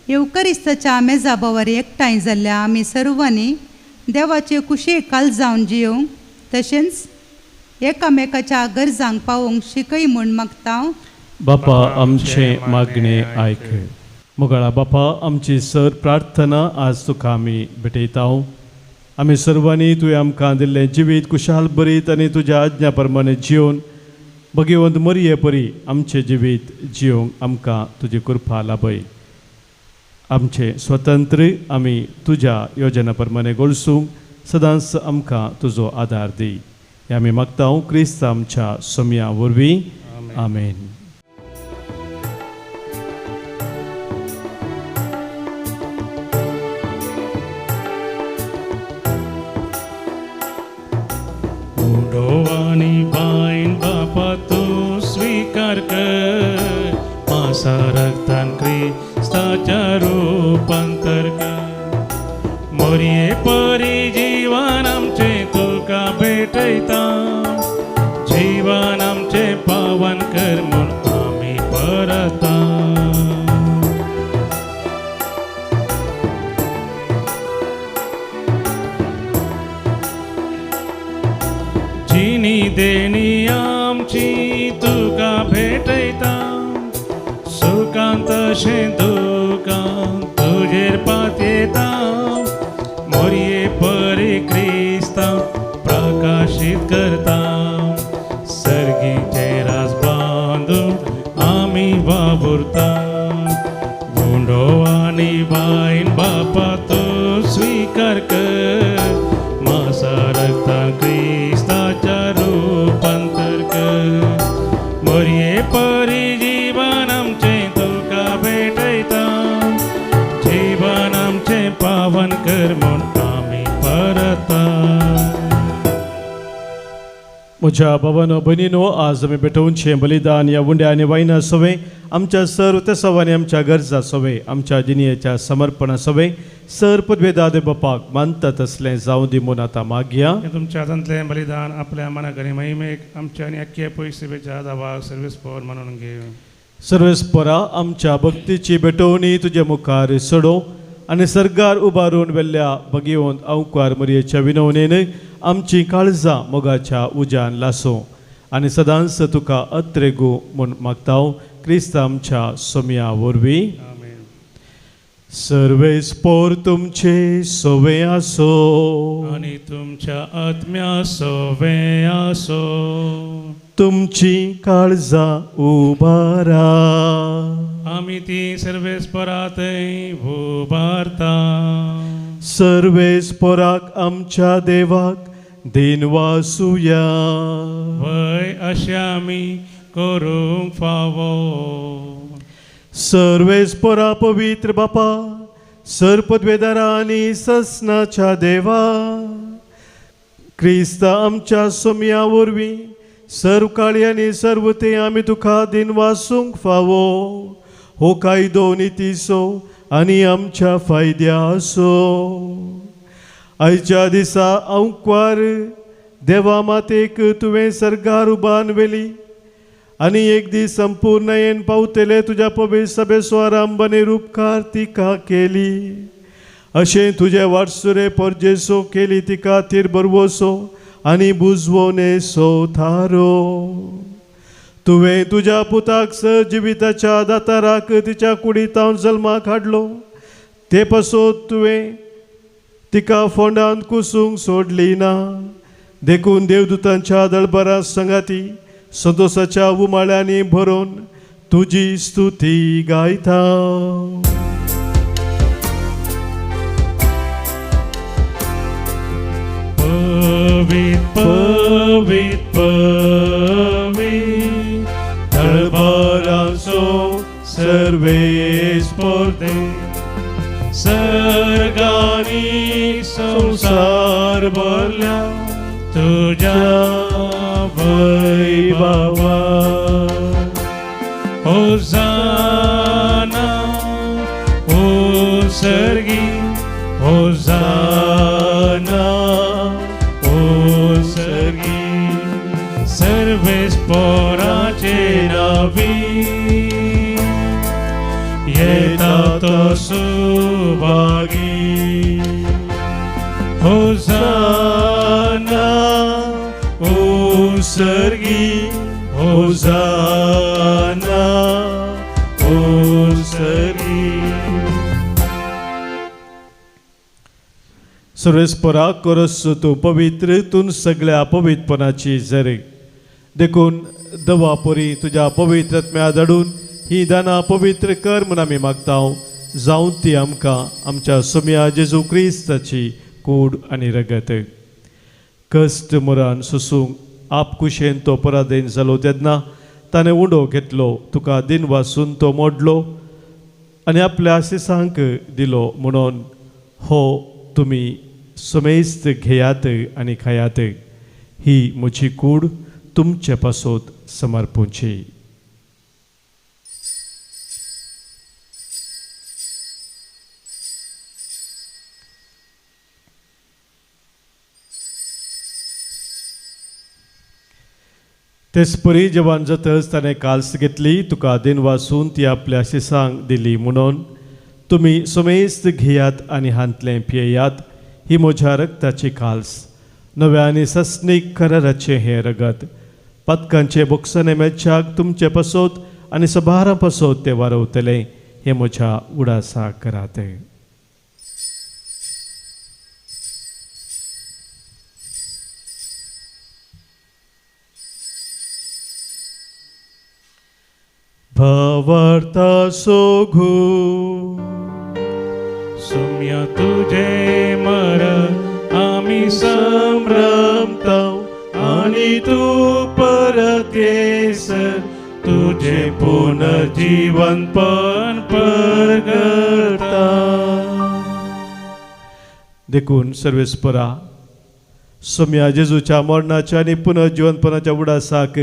येवकरिस्ताच्या मेजा बोवार एकठांय जाल्ल्या आमी सर्वांनी देवाचे कुशेक काल जावन जियोंक तशेंच एकामेकाच्या गरजांक पावोवंक शिकय म्हूण मागता हांव. बापा आमचे मागणे आयक. मोगाळा बापा आमची सर प्रार्थना आज तुका आमी भेटयता. आमी सर्वांनी तुवें आमकां दिल्लें जिवीत कुशाल बरीत आनी तुज्या आज्ञा प्रमाणे जियोवन भगवंत मोरये परी आमचें जिवीत जियोंक आमकां तुजी कृपा लाभय. आमचे स्वतंत्र आमी तुज्या योजना प्रमाणे गोळसूंक सदांच आमकां तुजो आदार दी. हे आमी मागता क्रिस्त आमच्या सोम्या वरवीं. आमेन. उडोवानी बायन बापा तू स्वीकार कर मासा रक्तान क्रिस्ताच्या रूपांतर कर. मोरये परी जीवन आमचे तुका भेटयता. जीवन आमचे पावन कर म्हूण आमी परता. नी देणी आमची तुका भेटयता सुखांत अशें दुखांत तुजेर पातयेता मोरये परी क्रिस्तांव प्रकाशीत करता सर्गीचे रास बांदून आमी वावुरता गुंडो आनी बायन बापा तूं स्वीकार कर मासा रक्तान क्रिस्ताच्या रुपांतर कर मोरये परी जीवन आमचें तुका भेटयता जीवन आमचें पावन कर म्हूण आमी परता म्हज्या भावानो भयणीनो आज आमी भेटोवनचें बलिदान ह्या उंड्या आनी वायना सवे आमच्या सर्व तेसावांनी आमच्या गरजा सवे आमच्या जिणेच्या समर्पणा सवे सर पदवेदादे बापाक मानता तसलें जावं दी म्हूण आतां मागया. हें तुमच्या हातांतलें बलिदान आपल्या मनाक आनी महिमेक आमच्या आनी अख्खे पयसेवेच्या दावाक सर्वेस्पर म्हणून घे. सर्वेस्परा आमच्या भक्तीची भेटोवणी तुजे मुखार सडो आनी सर्गार उबारून वेल्ल्या भगिवंत अवकार मरयेच्या विनवणेन आमची काळजां मोगाच्या उज्यान लासो आनी सदांच तुका अत्रेगू म्हूण मागतांव क्रिस्त आमच्या सोम्या वरवीं. सर्वेस्पोर तुमचे सोवे आसो आनी तुमच्या आत्म्या सोवे आसो तुमची काळजां उबारा आमी ती सर्वेस्परातय उबारता सर्वेस्पोराक आमच्या देवाक दिन वासुया वय अशें आमी करूंक फावो सर्वेस्पोरा पवित्र बापा सरपदवेदारा आनी ससनाच्या देवा क्रिस्त आमच्या सोम्या वरवीं सर्व काळी आनी सर्व ते आमी तुका दिन वासूंक फावो हो कायदो नितीसो आनी आमच्या फायद्या असो. आयच्या दिसा अवकार देवा मातेक तुवें सर्गार उबान वेली आनी एक दीस संपूर्णयेन पावतले तुज्या पवित्र सभेचो आरंभनेर उपकार तिका केली अशें तुजे वाटसुरे परजेसो केली तिका तीर बरवोसो आनी बुजवोनेसो थारो. तुवें तुज्या पुताक जिविताच्या दाताराक तिच्या कुडींतावन जल्माक हाडलो ते पासत तुवें तिका फोंडांत कुसूंक सोडली ना देखून देवदूतांच्या दळबरा संगाती संतोषाच्या उमाळ्यांनी भरून तुजी स्तुती गायता. पवित्र पवित्र पवित्र दळबरांचो सर्वेस्पोर सर्गांनी संसार भरल्या तुझ्या वैभवा होसाना ओ सर्गी होसाना ओ सर्गी सर्वेस्पोराचे नावी येता तो सुभागी होसाना ओ सर्गी होसाना ओ सर्गी. सर्वेस्परा कोरस तूं पवित्र तूं सगळ्या पवित्रपणाची झर देखून दवा परी तुज्या पवित्रत्म्या धाडून ही दाना पवित्र कर म्हूण आमी मागतांव जावं ती आमकां आमच्या सोम्या जेजू क्रिस्ताची कूड आनी रगत. कश्ट मोरान सोसूंक आपकुशेन तो पराधीन जालो तेन्ना ताणें उंडो घेतलो तुका दिन वासून तो मोडलो आनी आपल्या आशिसांक दिलो म्हणून हो तुमी समेस्त घेयात आनी खायात ही म्हजी कूड तुमचे पासत समर्पूंची. तेसपरी जेवण जातच ताणें काल्स घेतली तुका दिन वासून ती आपल्या शिसांक दिली म्हणून तुमी समेस्त घेयात आनी हांतलें पियेयात ही म्हज्या रक्ताची काल्स नव्या आनी सस्नीक खराराचे हे रगत पदकांचे बोक्सने मेचाक तुमचे पसोत आनी सबारा पसोत ते वारवतले हे म्हज्या उडासा करात. भावार्था सोघू सुम्य तुझे मर आम्ही संभ्रमताव आणि तू परत येसर तुझे पुनर्जीवन पण परगटा. देखून सर्वेस्परा सोम्या जेजूच्या मरणाच्या आणि पुनर्जीवनपणाच्या उडासाक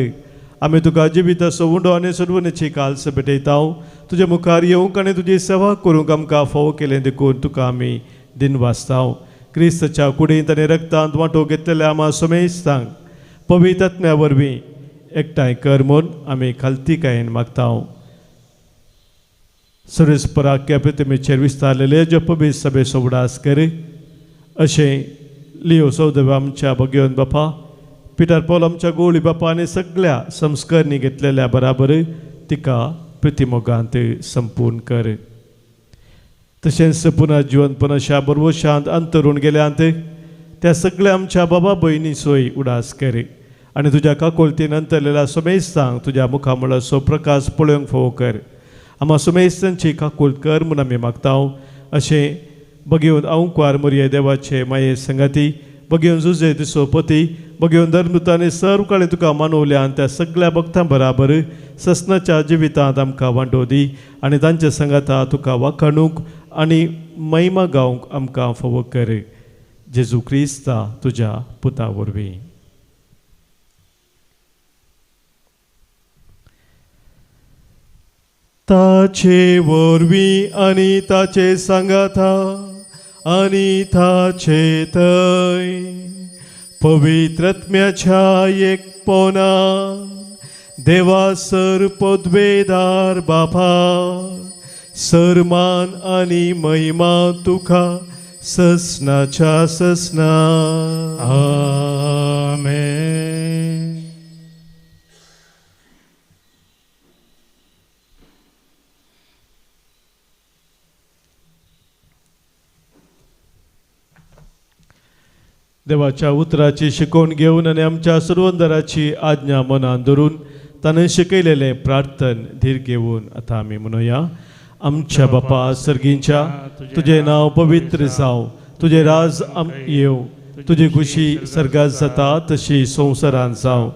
आम्ही तुका जिवीत असो उंडो आनी सडवणेची काल्स भेटयता. तुझे मुखार येवंक आनी तुजी सेवा करूंक आमकां फावो केलें देखून तुका आमी दिन वाचता. क्रिस्ताच्या कुडींत आनी रक्तांत वांटो घेतलेल्या आम्हा सोमेस्तांक पवित्र आत्म्या वरवीं एकठांय कर म्हूण आमी खालतीकायेन मागता. सर्वेस्पराक्या प्रतिमेचेर विस्तारलेले जे पवित्र सभेचो उडास कर. अशें लिओ सौदव आमच्या भगयोन बापा पिटर पॉल आमच्या गोळी बापा आनी सगळ्या संस्कारणी घेतलेल्या बराबर तिका प्रतिमोगांत संपूर्ण कर. तशेंच पुनर्जीवनपणाच्या बरोवशांत अंतरून गेल्यांत त्या सगळ्या आमच्या बाबा भयणी सोय उडास कर आनी तुज्या काकोलतीन अंतरलेल्या सोमेस्तांक तुज्या मुखामळाचो प्रकाश पळोवंक फावो कर. आम्हा सोमेस्तांची काकोल कर म्हूण आमी मागता. अशें भगयोन अवंकार मोरये देवाचे माये संगाती भगयोन जुजे दिसो पती भगयोन धर्मदूतांनी सर्व काळी तुका मानवल्या त्या सगळ्या भक्तां बराबर ससनाच्या जिवितांत आमकां वांटो दी आनी तांच्या संगाता तुका वाखाणूंक आनी महिमा गावंक आमकां फावो कर. जेजू क्रिस्ता तुज्या पुता वरवीं. ताचे वरवीं आनी ताचे सांगाता आनी ताचे थंय पवित्र आत्म्याच्या एकपणा देवा सर पदवेदार बापा सरमान आनी महिमा तुका ससनाच्या ससना. आमेन. देवाच्या उतराची शिकवण घेवन आनी आमच्या सुरवंदराची आज्ञा मनान धरून ताणें शिकयलेलें प्रार्थन धीर घेवन आतां आमी म्हणुया. आमच्या बापा सर्गींच्या तुजें नांव पवित्र जावं, तुजें राज येवं, तुजी खुशी सर्गात जाता तशी संवसारांत जावं.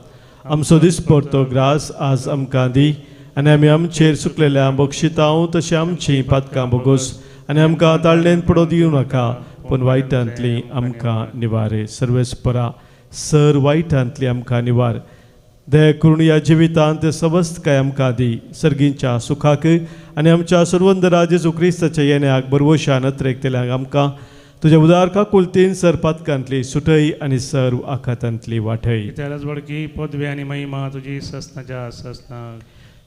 आमचो दिसपडतो ग्रास आज आमकां दी आनी आमी आमचेर सुकलेल्या बक्षितांव तशी आमची पातकां बोगोस आनी आमकां ताळणेन पडो दिवं नाका पूण वायटांतली आमकां निवार. सर्वेस्परा सर वायटांतली आमकां निवार. दया करून ह्या जिवितांत सवस्त काय आमकां दी सर्गींच्या सुखाक आनी आमच्या सुरवंदरा जेजू क्रिस्ताच्या येण्याक बरवशान नत्रेकतेल्यांक आमकां तुज्या उदार काकुलतीन सर पातकांतली सुटय आनी सर्व आखातांतली वाटय. त्यालाच बडकी पदवी आनी महिमा तुजी ससनाच्या ससनाक.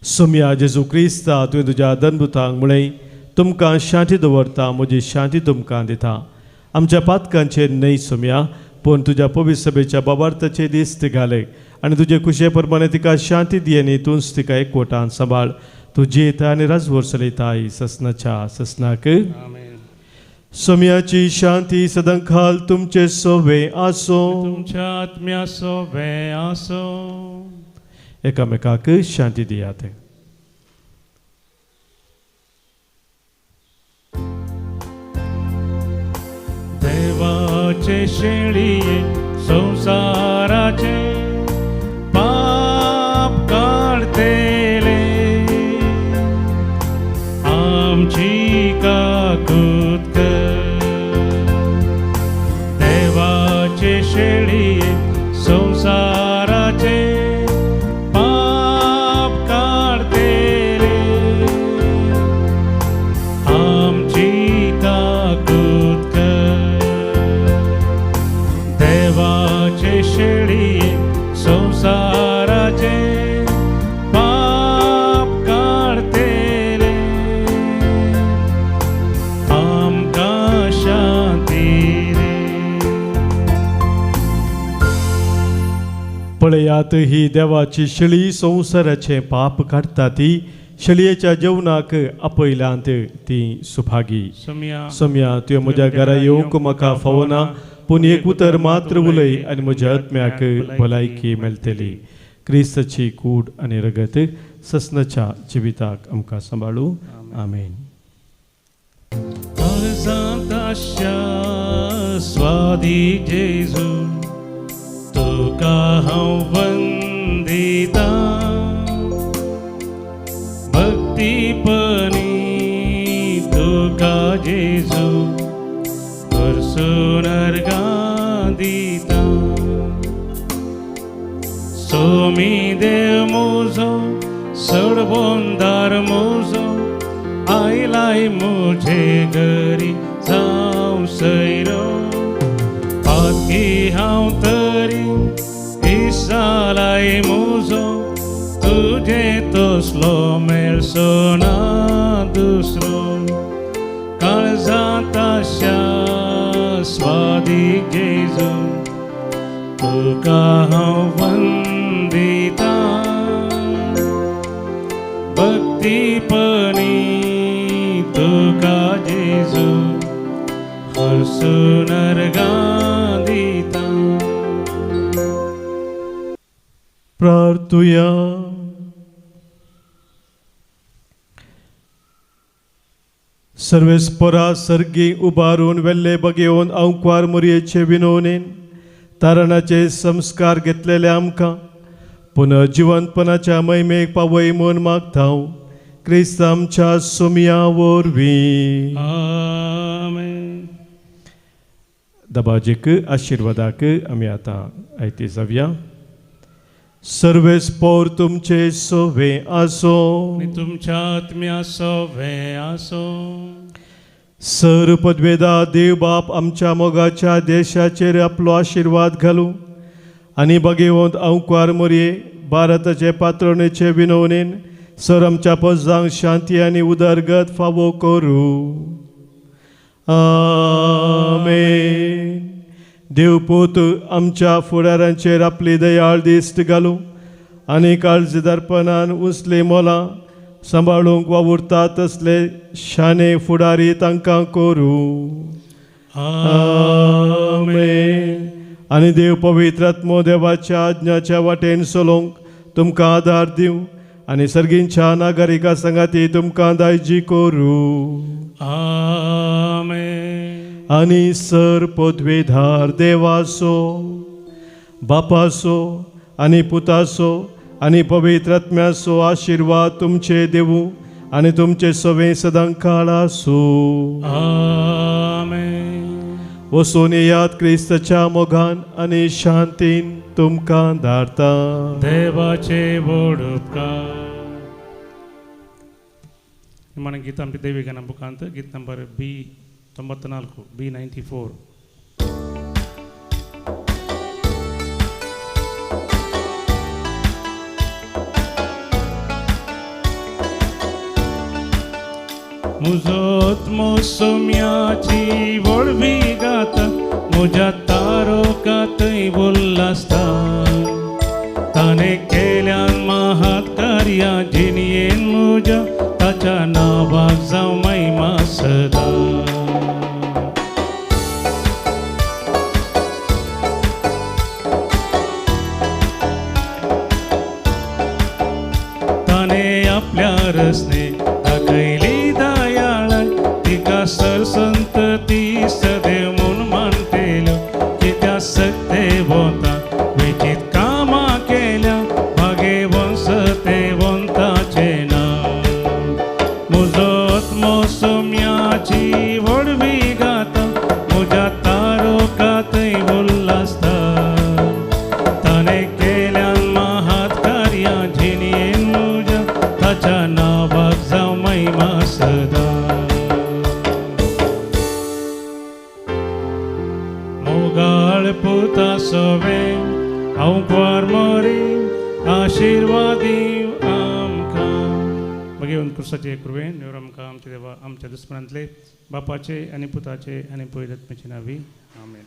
सोम्या जेजू क्रिस्ता तुवें तुज्या धनभुतांक म्हळें तुमकां शांती दवरता म्हजी शांती तुमकां दिता. आमच्या पातकांचेर न्हय सोम्या पूण तुज्या पवित्र सभेच्या बाबार्थाचे दीस तिगाले आनी तुजे कुशे प्रमाणे तिका शांती दी आनी तूंच तिका एकवटान सांबाळ. तूं जियेता आनी राजवर चलयताय ससनाच्या ससनाक. आमेन. सोम्याची शांती सदांखाल तुमचे सोबे आसो. तुमच्या आत्म्या सोबे आसो. एकामेकाक शांती दियात. देवाचे शेळिये संसाराचे पाप काढतेले आमची काकूत कर. देवाचे शेळिये संसाराचे पाप काढतेले आमची काकूत कर. देवाचे शेळिये संसाराचे पाप काढतेले आमकां शांती रे. पळयात ही देवाची शिळी संवसाराचे पाप काडटा ती शिळयेच्या जेवणाक आपयल्यांत ती सुभागी सम्या तुवें म्हज्या घरा येवंक म्हाका फावना पूण एक उतर मात्र उलय आनी म्हज्या आत्म्याक भलायकी मेळटली. क्रिस्ताची कूड आनी रगत ससनाच्या जिविताक आमकां सांबाळू. आमेन. स्वादी जेजू तुका हांव वंदिता भक्तीपणी तुका जेजू करसून अर्गां दिता. सोमी देव मोजो सडबोंदार मोजो आयलाय मुझे घरी जावं सैरो पातकी हांव तरी इसालाय मुजो तुजे तसलो मेळसो ना दुसरो. काळजांत आशा स्वादी जेजू तुका हांव वंदिता भक्तीपणी तुका जेजू हरसून अर्गां दिता. प्रार्थुया. सर्वेस्परा सर्गी उबारून वेल्ले बगेवन अंकवार मोरयेचे विनवणेन तारणाचे संस्कार घेतलेले आमकां पुनः जिवंतपणाच्या महिमेक पावय म्हूण मागता क्रिस्त आमच्या सोमया वरवीं. आमेन. दबाजीक आशिर्वादाक आमी आतां आयती जावया. सर्वेस्पोर तुमचे सोवे आसो आनी तुमच्या आत्म्या सोवे आसो. सर पदवेदा देव बाप आमच्या मोगाच्या देशाचेर आपलो आशिर्वाद घालूं आनी बगेवंत अंकवार मोरये भारताचे पात्रोणेचे विनवणेन सर आमच्या पजांक शांती आनी उदरगत फावो करूं. आमेन. देवपूत आमच्या फुडाऱ्यांचेर आपली दयाळ दिश्ट घालूं आनी काळजीदारपणान उसली मोलां सांबाळूंक वावुरता तसले शाने फुडारी तांकां करूं. आमेन. आनी देव पवित्र आत्मो देवाच्या आज्ञाच्या वाटेन चलोवंक तुमकां आदार दिवं आनी सर्गींच्या नागरिकां संगाती तुमकां दायजी करूं. आमेन. आनी सर पदवेधार देवासो बापासो आनी पुतासो आनी पवित्र आत्म्याचो आशिर्वाद तुमचे देवूं आनी तुमचे सवे सदां काळ आसूं. आमेन. वचून येयात क्रिस्ताच्या मोगान आनी शांतीन तुमकां धाडटा. देवाचे व्हड उपकार. మన గీతం దేవి గణ బుకాంత గీత నంబర్ B94 B94. मुजोत मोसम्याची वळवी गाता म्हज्या तारोकातय उल्हासता. ताणे केल्यान महात कार्या जिणयेन म्हज्या ताच्या नावाक जावं महिमा सदा. ताणे आपल्या रसने दाखयली दयाळाय तिका सरसंतती सदैव म्हूण मानतेल्यो. कित्या सत्ते वोता वेचीत कामां केल्या भागे वंस ते वंताचे नांव. म्हजो आत्मो सोम्याची व्हडवी गाता म्हज्या तारोकातय उल्हासता. ताणे केल्यान महात कार्यां जिणयेन म्हज्या ताच्या नावाक जावं महिमा सदा. मोगाळ पुता सोवे अंकवार मोरी आशिर्वादी आमकां. भगवंत कृष्णाचे कृपेन देव आमकां आमचे देवा आमच्या दुस्मनांतले बापाचे आनी पुताचे आनी पवित्र आत्म्याचे नांवी. आमेन.